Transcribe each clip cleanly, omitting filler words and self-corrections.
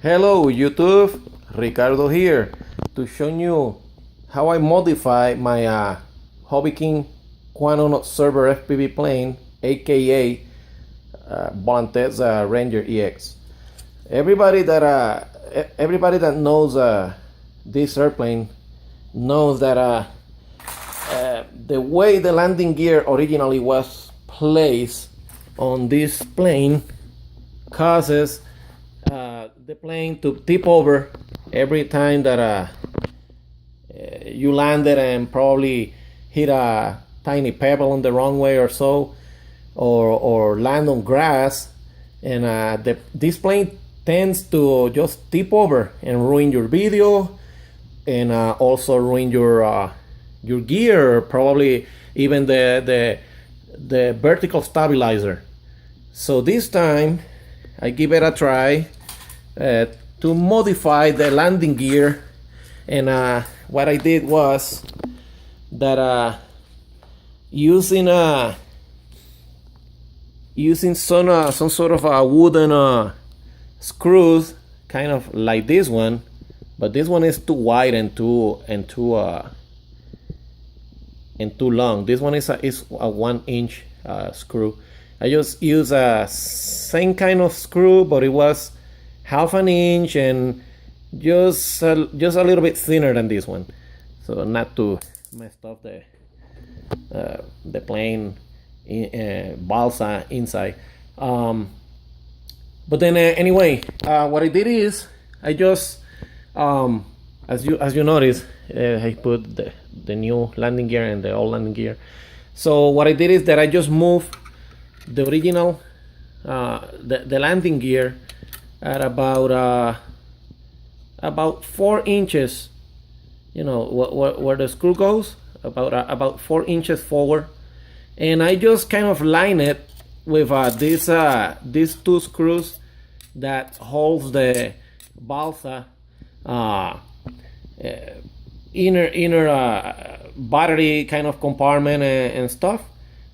Hello YouTube, Ricardo here to show you how I modify my Hobbyking Quanum Observer FPV plane, aka Volantex Ranger EX. Everybody that knows this airplane knows that the way the landing gear originally was placed on this plane causes the plane to tip over every time that you landed and probably hit a tiny pebble on the wrong way or so, or land on grass, and this plane tends to just tip over and ruin your video, and also ruin your gear, probably even the vertical stabilizer. So this time I give it a try to modify the landing gear, and what I did was that using some sort of a wooden screws, kind of like this one, but this one is too wide and too long. This one is a 1-inch screw. I just use a same kind of screw, but it was half an inch and just a little bit thinner than this one, so not to mess up the plane balsa inside. But then anyway, what I did is I just as you notice, I put the new landing gear and the old landing gear. So what I did is that I just moved the original the landing gear at about 4 inches, you know, where the screw goes, about 4 inches forward, and I just kind of line it with these two screws that holds the balsa inner battery kind of compartment and stuff,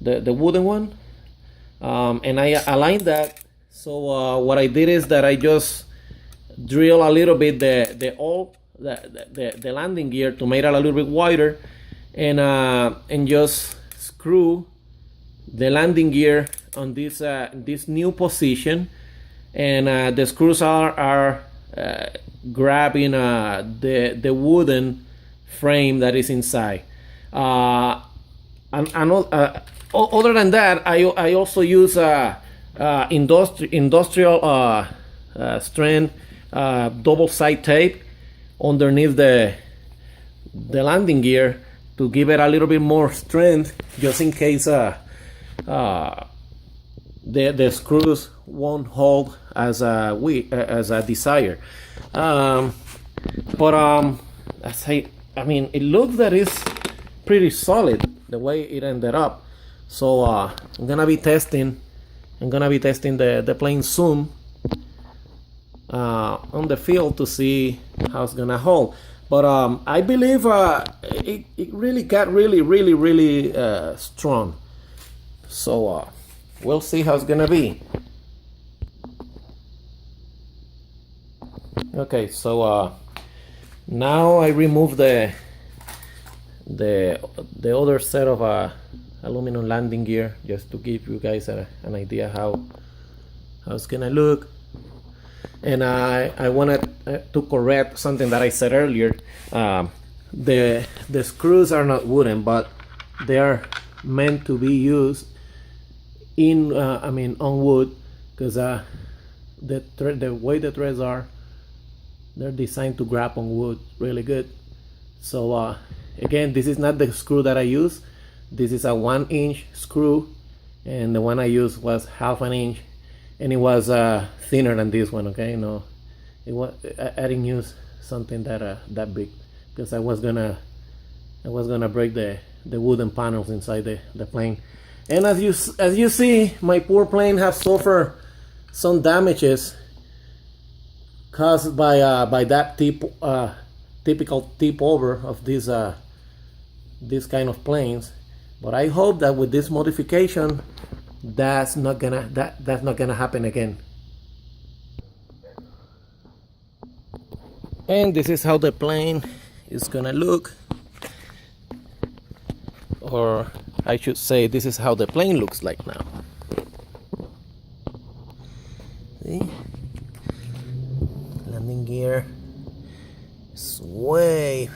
the wooden one, and I aligned that. So what I did is that I just drill a little bit the landing gear to make it a little bit wider, and just screw the landing gear on this new position, and the screws are grabbing the wooden frame that is inside. Other than that, I also use industrial strength double side tape underneath the landing gear to give it a little bit more strength, just in case the screws won't hold as a desire. But I mean, it looks that it's pretty solid the way it ended up. So I'm gonna be testing the plane soon on the field to see how it's gonna hold. But I believe it really got really strong. So we'll see how it's gonna be. Okay, so now I remove the other set of aluminum landing gear, just to give you guys an idea how it's gonna look. And I wanted to correct something that I said earlier. The screws are not wooden, but they are meant to be used on wood, because the way the threads are, they're designed to grab on wood really good. So again, this is not the screw that I use. This is a 1-inch screw, and the one I used was half an inch, and it was thinner than this one. Okay, no, I didn't use something that big, because I was gonna break the wooden panels inside the plane. And as you see, my poor plane has suffered some damages caused by that typical tip over of this kind of planes. But I hope that with this modification, that's not gonna happen again. And this is how the plane is gonna look, or I should say this is how the plane looks like now. See? Landing gear is way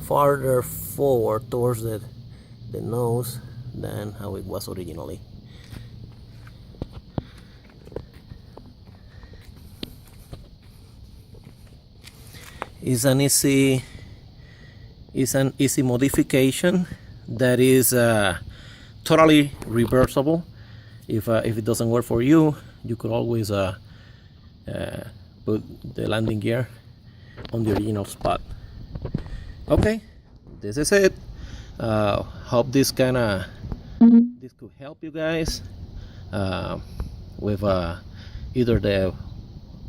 farther forward towards the nose than how it was originally. It's an easy modification that is totally reversible. If it doesn't work for you, you could always put the landing gear on the original spot. Okay, this is it. Hope this could help you guys with either the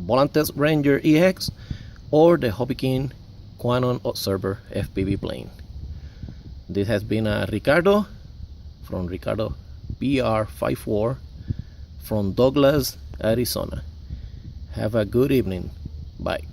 Volantex Ranger EX or the Hobbyking Quanum Observer FPV plane. This has been Ricardo from Ricardo BR54 from Douglas, Arizona. Have a good evening. Bye.